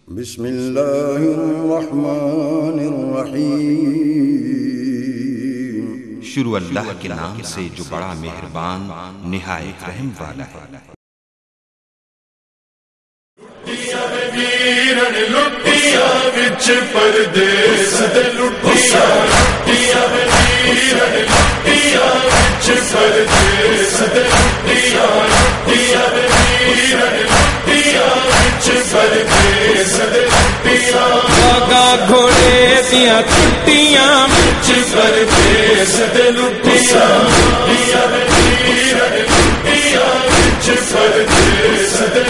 بسم اللہ الرحمن الرحیم۔ شروع اللہ کے نام سے جو بڑا مہربان نہایت رحم والا ہے۔ لٹیا وچ پردیس دے لٹیا لٹیا لٹیا وچ پردیس دے لٹیا لٹیا لٹیا وچ پردیس دے لٹیا گا گھوڑے دیاں ٹٹیاں وچ پردیس دے لٹیا لٹیا لٹیا وچ پردیس دے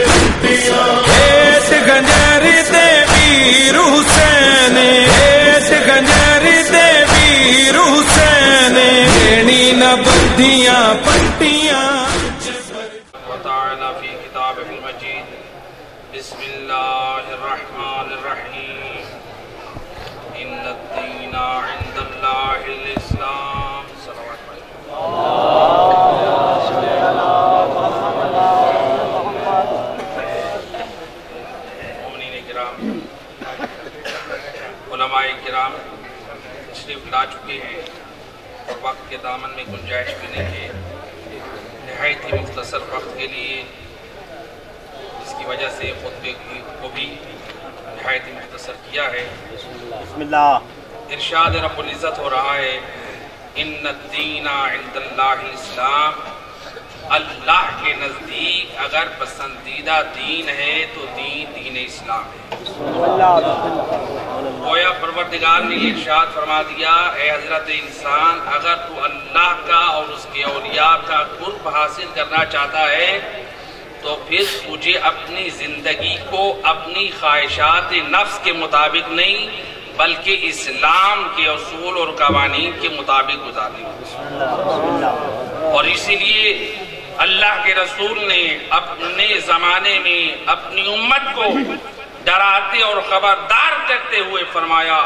لٹیا گنجر دے ویر حسین گنجر دے ویر حسین لینی نہ بدھیاں پٹیاں وتعالى في كتابه المجيد بسم الله الرحمن الرحيم إن الدين عند الله الإسلام صلوات علماء کرام تشریف لا چکے ہیں اور وقت کے دامن میں گنجائش بھی نہیں ہے، نہایت ہی مختصر وقت کے لیے اس کی وجہ سے خطبے کو بھی نہایت ہی مختصر کیا ہے۔ بسم اللہ۔ ارشاد رب العزت ہو رہا ہے ان الدین عند اللہ الاسلام، اللہ کے نزدیک اگر پسندیدہ دین ہے تو دین اسلام ہے۔ گویا پروردگار نے ارشاد فرما دیا، اے حضرت انسان، اگر تو اللہ کا اور اس کے اولیاء کا قرب حاصل کرنا چاہتا ہے تو پھر تجھے اپنی زندگی کو اپنی خواہشات نفس کے مطابق نہیں بلکہ اسلام کے اصول اور قوانین کے مطابق گزارنی ہوگی۔ اور اسی لیے اللہ کے رسول نے اپنے زمانے میں اپنی امت کو ڈراتے اور خبردار کرتے ہوئے فرمایا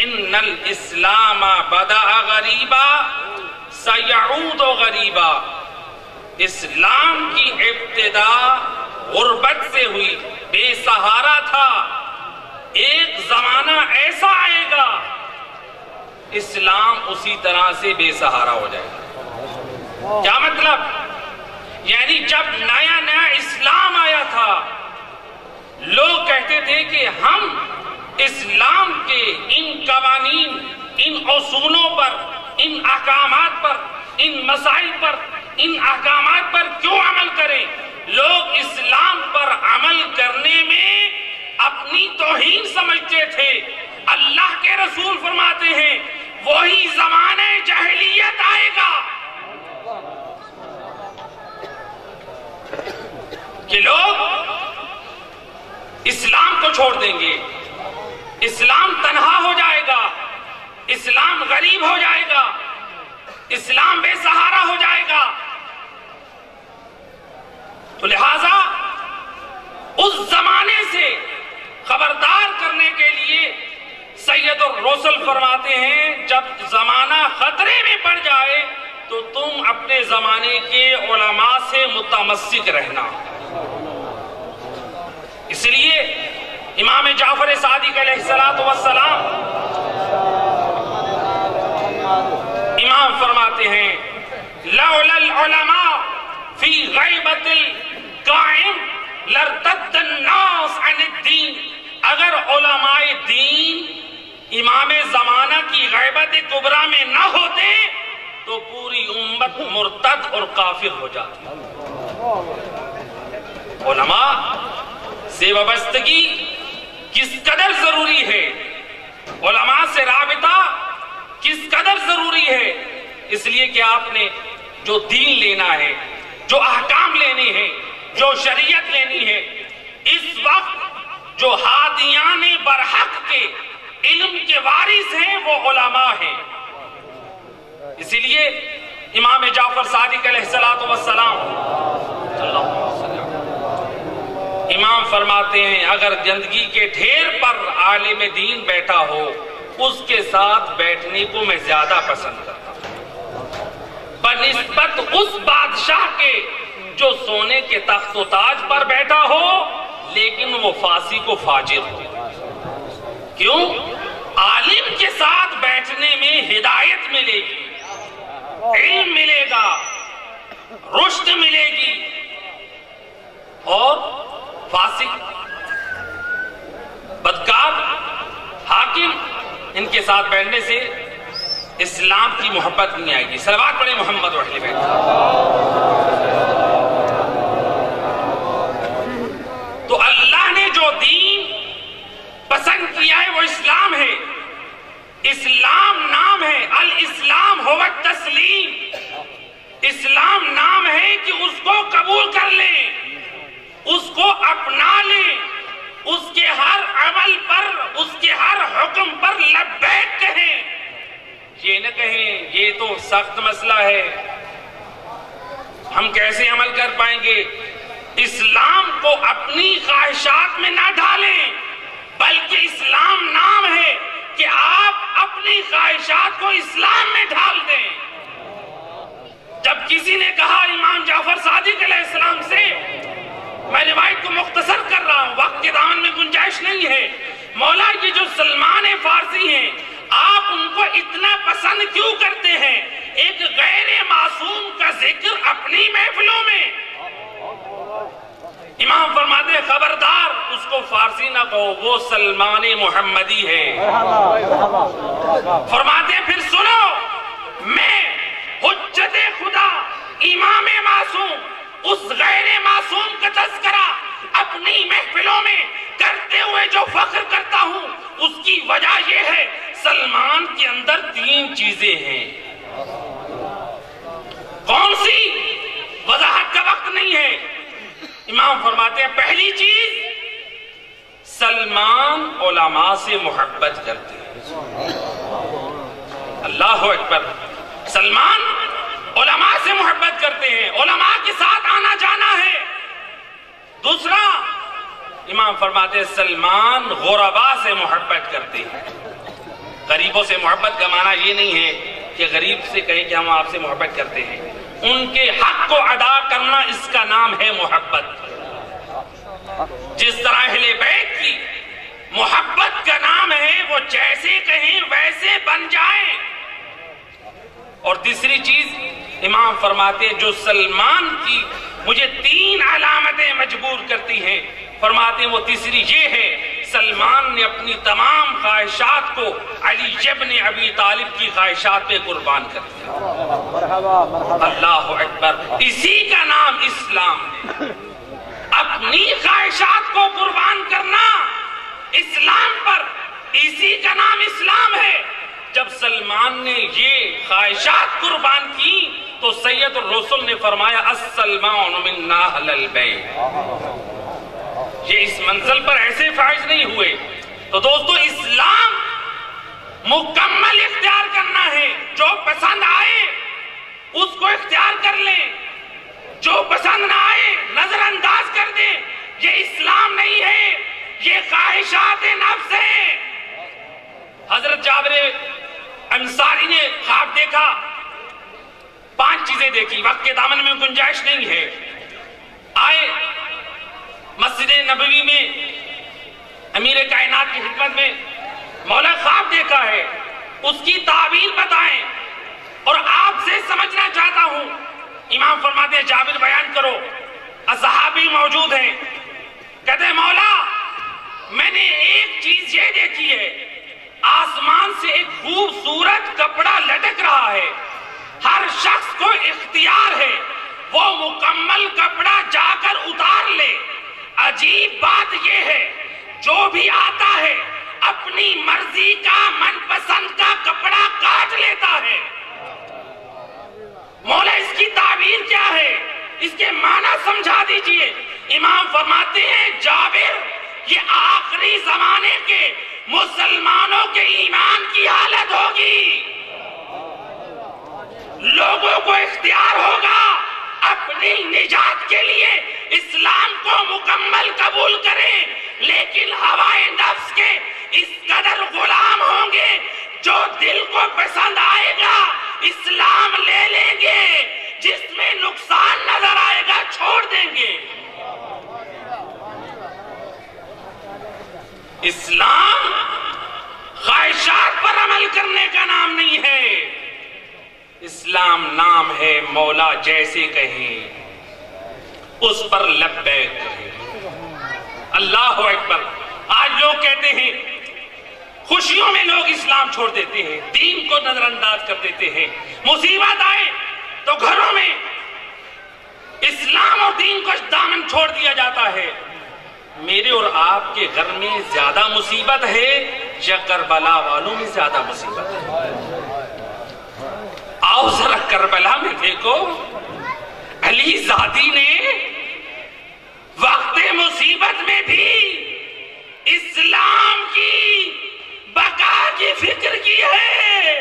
ان الاسلام بدأ غریبا سیعود غریبا، اسلام کی ابتدا غربت سے ہوئی، بے سہارا تھا، ایک زمانہ ایسا آئے گا اسلام اسی طرح سے بے سہارا ہو جائے گا۔ کیا مطلب؟ یعنی جب نیا نیا اسلام آیا تھا لوگ کہتے تھے کہ ہم اسلام کے ان قوانین، ان اصولوں پر، ان احکامات پر، ان مسائل پر، ان احکامات پر کیوں عمل کریں؟ لوگ اسلام پر عمل کرنے میں اپنی توہین سمجھتے تھے۔ اللہ کے رسول فرماتے ہیں وہی زمانہ جاہلیت آئے گا کہ لوگ اسلام کو چھوڑ دیں گے، اسلام تنہا ہو جائے گا، اسلام غریب ہو جائے گا، اسلام بے سہارا ہو جائے گا۔ تو لہٰذا اس زمانے سے خبردار کرنے کے لیے سید الرسل فرماتے ہیں جب زمانہ خطرے میں پڑ جائے تو تم اپنے زمانے کے علماء سے متمسک رہنا۔ اس لیے امام جعفر صادق علیہ السلام امام فرماتے ہیں لولا العلماء فی غیبت القائم لارتد الناس عن الدین، اگر علماء دین امام زمانہ کی غیبت کبریٰ میں نہ ہوتے تو پوری امت مرتد اور کافر ہو جاتی۔ علماء سے وابستگی کس قدر ضروری ہے، علماء سے رابطہ کس قدر ضروری ہے، اس لیے کہ آپ نے جو دین لینا ہے، جو احکام لینے ہیں، جو شریعت لینی ہے، اس وقت جو ہادیان برحق کے علم کے وارث ہیں وہ علماء ہیں۔ اسی لیے امام جعفر صادق علیہ السلام امام فرماتے ہیں اگر زندگی کے ڈھیر پر عالم دین بیٹھا ہو اس کے ساتھ بیٹھنے کو میں زیادہ پسند کرتا ہوں۔ بنسبت اس بادشاہ کے جو سونے کے تخت و تاج پر بیٹھا ہو لیکن وہ فاسق کو فاجر ہو. کیوں؟ عالم کے ساتھ بیٹھنے میں ہدایت ملے گی، علم ملے گا، رشد ملے گی، اور فاسق بدکار حاکم ان کے ساتھ بیٹھنے سے اسلام کی محبت نہیں آئے گی. صلوات پڑھیں محمد و اہل بیت. تو اللہ نے جو دین پسند کیا ہے وہ اسلام ہے. اسلام نام ہے، الاسلام هو التسلیم. اسلام نام ہے کہ اس کو قبول کر لیں، اس کو اپنا لیں، اس کے ہر عمل پر، اس کے ہر حکم پر لبیک کہیں. یہ نہ کہیں یہ تو سخت مسئلہ ہے، ہم کیسے عمل کر پائیں گے. اسلام کو اپنی خواہشات میں نہ ڈالیں، بلکہ اسلام نام ہے کہ آپ اپنی خواہشات کو اسلام میں ڈال دیں. جب کسی نے کہا امام جعفر صادق علیہ السلام سے، میں روایت کو مختصر کر رہا ہوں، وقت کے دامن میں گنجائش نہیں ہے، مولا یہ جو سلمان فارسی ہیں آپ ان کو اتنا پسند کیوں کرتے ہیں؟ ایک غیر معصوم کا ذکر اپنی محفلوں میں. امام فرماتے ہیں خبردار اس کو فارسی نہ کہو، وہ سلمان محمدی ہے. فرماتے ہیں پھر سنو، میں حجت خدا امام معصوم اس غیر معصوم کا تذکرہ اپنی محفلوں میں کرتے ہوئے جو فخر کرتا ہوں اس کی وجہ یہ ہے سلمان کے اندر 3 چیزیں ہیں. کون سی؟ وضاحت کا وقت نہیں ہے. امام فرماتے ہیں پہلی چیز، سلمان علماء سے محبت کرتے ہیں. اللہ اکبر. سلمان علماء سے محبت کرتے ہیں، علماء کے ساتھ آنا جانا ہے. دوسرا امام فرماتے ہیں سلمان غرباء سے محبت کرتے ہیں. غریبوں سے محبت کا معنی یہ نہیں ہے کہ غریب سے کہیں کہ ہم آپ سے محبت کرتے ہیں، ان کے حق کو ادا کرنا اس کا نام ہے محبت. جس طرح اہل بیت کی محبت کا نام ہے وہ جیسے کہیں ویسے بن جائیں. اور تیسری چیز امام فرماتے ہیں جو سلمان کی مجھے 3 علامتیں مجبور کرتی ہیں، فرماتے ہیں وہ تیسری یہ ہے سلمان نے اپنی تمام خواہشات کو علی ابن ابی طالب کی خواہشات پہ قربان کر دیا. اللہ اکبر. اسی کا نام اسلام ہے، اپنی خواہشات کو قربان کرنا اسلام پر، اسی کا نام اسلام ہے. جب سلمان نے یہ خواہشات قربان کی تو سید الرسل نے فرمایا السلمان من اہل البیت. یہ اس منزل پر ایسے فائز نہیں ہوئے. تو دوستو اسلام مکمل اختیار کرنا ہے. جو پسند آئے اس کو اختیار کر لیں، جو پسند نہ آئے نظر انداز کر دیں. یہ اسلام نہیں ہے، یہ خواہشات نفس ہے. حضرت جابر انصاری نے خواب دیکھا، 5 چیزیں دیکھی، وقت کے دامن میں گنجائش نہیں ہے. آئے مسجد نبوی میں امیر کائنات کی خدمت میں، مولا خواب دیکھا ہے، اس کی تعبیر بتائیں اور آپ سے سمجھنا چاہتا ہوں. امام فرماتے ہیں جابر بیان کرو. اصحابی موجود ہیں، کہتے ہیں مولا میں نے ایک چیز یہ دیکھی ہے، آسمان سے ایک خوبصورت کپڑا لٹک رہا ہے، ہر شخص کو اختیار ہے وہ مکمل کپڑا جا کر اتار لے. عجیب بات یہ ہے جو بھی آتا ہے اپنی مرضی کا من پسند کا کپڑا کاٹ لیتا ہے. مولا اس کی تعبیر کیا ہے؟ اس کے معنی سمجھا دیجئے. امام فرماتے ہیں جابر یہ آخری زمانے کے مسلمانوں کے ایمان کی حالت ہوگی. لوگوں کو اختیار ہوگا اپنی نجات کے لیے اسلام کو مکمل قبول کریں، لیکن ہوائے نفس کے اس قدر غلام ہوں گے جو دل کو پسند آئے گا اسلام لے لیں گے، جس میں نقصان نظر آئے گا چھوڑ دیں گے۔ اسلام خواہشات پر عمل کرنے کا نام نہیں ہے، اسلام نام ہے مولا جیسے کہیں اس پر لبیک کہیں۔ اللہ اکبر۔ آج لوگ کہتے ہیں، خوشیوں میں لوگ اسلام چھوڑ دیتے ہیں، دین کو نظر انداز کر دیتے ہیں، مصیبت آئے تو گھروں میں اسلام اور دین کو دامن چھوڑ دیا جاتا ہے۔ میرے اور آپ کے گھر میں زیادہ مصیبت ہے یا کربلا والوں میں زیادہ مصیبت ہے؟ آؤ ذرا کربلا میں دیکھو، علی زادی نے وقت مصیبت میں بھی اسلام کی بقا کی فکر کی ہے۔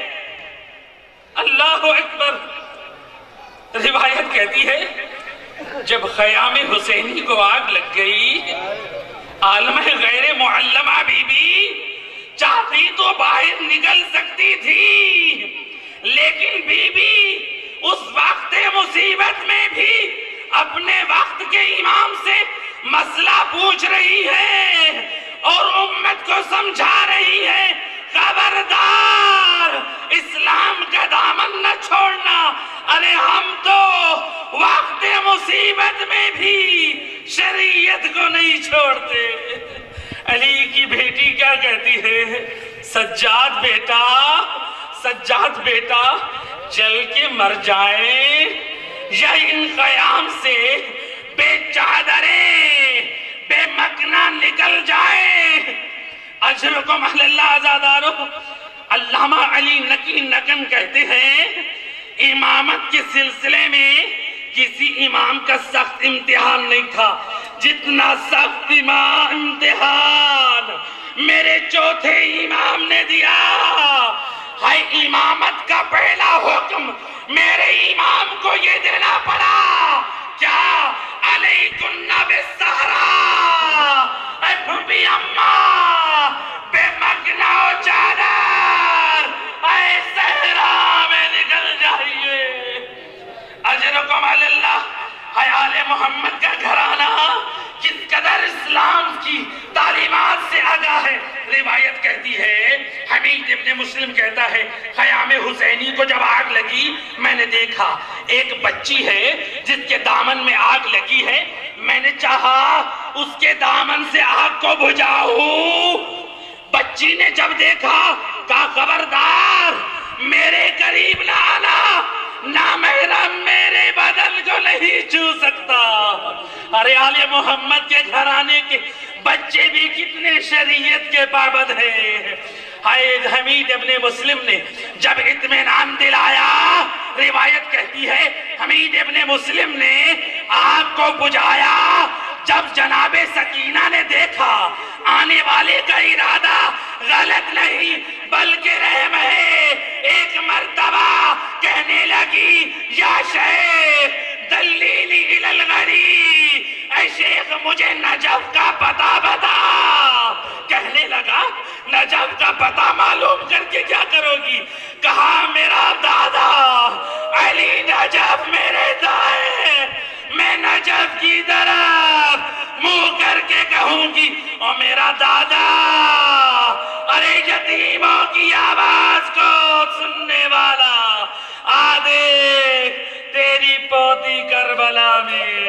اللہ اکبر۔ روایت کہتی ہے جب خیام حسینی کو آگ لگ گئی، عالمہ غیر معلمہ بی بی چاہتی تو باہر نکل سکتی تھی، لیکن بی بی اس وقت مصیبت میں بھی اپنے وقت کے امام سے مسئلہ پوچھ رہی ہے اور امت کو سمجھا رہی ہے، خبردار اسلام کا دامن نہ چھوڑنا۔ ارے ہم تو وقت مصیبت میں بھی شریعت کو نہیں چھوڑتے۔ علی کی بیٹی کیا کہتی ہے؟ سجاد بیٹا جل کے مر جائیں یا ان قیام سے بے چادریں بے مکنہ نکل جائیں۔ اجرکم اہل اللہ آزادارو۔ علامہ علی نقی نگن کہتے ہیں، امامت کے سلسلے میں کسی امام کا سخت امتحان نہیں تھا جتنا سخت امتحان میرے چوتھے امام نے دیا ہے۔ امامت کا پہلا حکم میرے امام کو یہ دینا پڑا، کیا علیکن بالسہرا، اے پھوپھی اماں بے مکنہ و چادر اے صحرا میں نکل جائیے۔ اجرکم علی اللہ۔ حیال محمد کا گھرانہ کس قدر اسلام کی تعلیمات سے آگاہ ہے۔ روایت کہتی ہے، حمید ابن مسلم کہتا ہے، خیام حسینی کو جب آگ لگی میں نے دیکھا ایک بچی ہے جس کے دامن میں آگ لگی ہے، میں نے چاہا اس کے دامن سے آگ کو بجھاؤں۔ بچی نے جب دیکھا کہا خبردار میرے قریب نہ آنا، نامحرم میرے بدن کو نہیں چھو سکتا۔ ارے آل محمد کے گھرانے کے بچے بھی کتنے شریعت کے پابند ہیں۔ حمید ابن مسلم نے جب اطمینان دلایا، روایت کہتی ہے حمید ابن مسلم نے آگ کو بجھایا۔ جب جناب سکینہ نے دیکھا آنے والے کا ارادہ غلط نہیں بلکہ رحم ہے، ایک مرتبہ کہنے لگی، یا شیخ دلیلی الی الغریب، اے شیخ مجھے نجف کا پتہ بتا۔ کہنے لگا نجف کا پتہ معلوم کر کے کیا کرو گی؟ کہا میرا دادا علی نجف میرے دائیں، میں نجف کی طرف منہ کر کے کہوں گی، اور میرا دادا ارے یتیموں کی آواز کو سننے والا، آ دیکھ تیری پوتی کربلا میں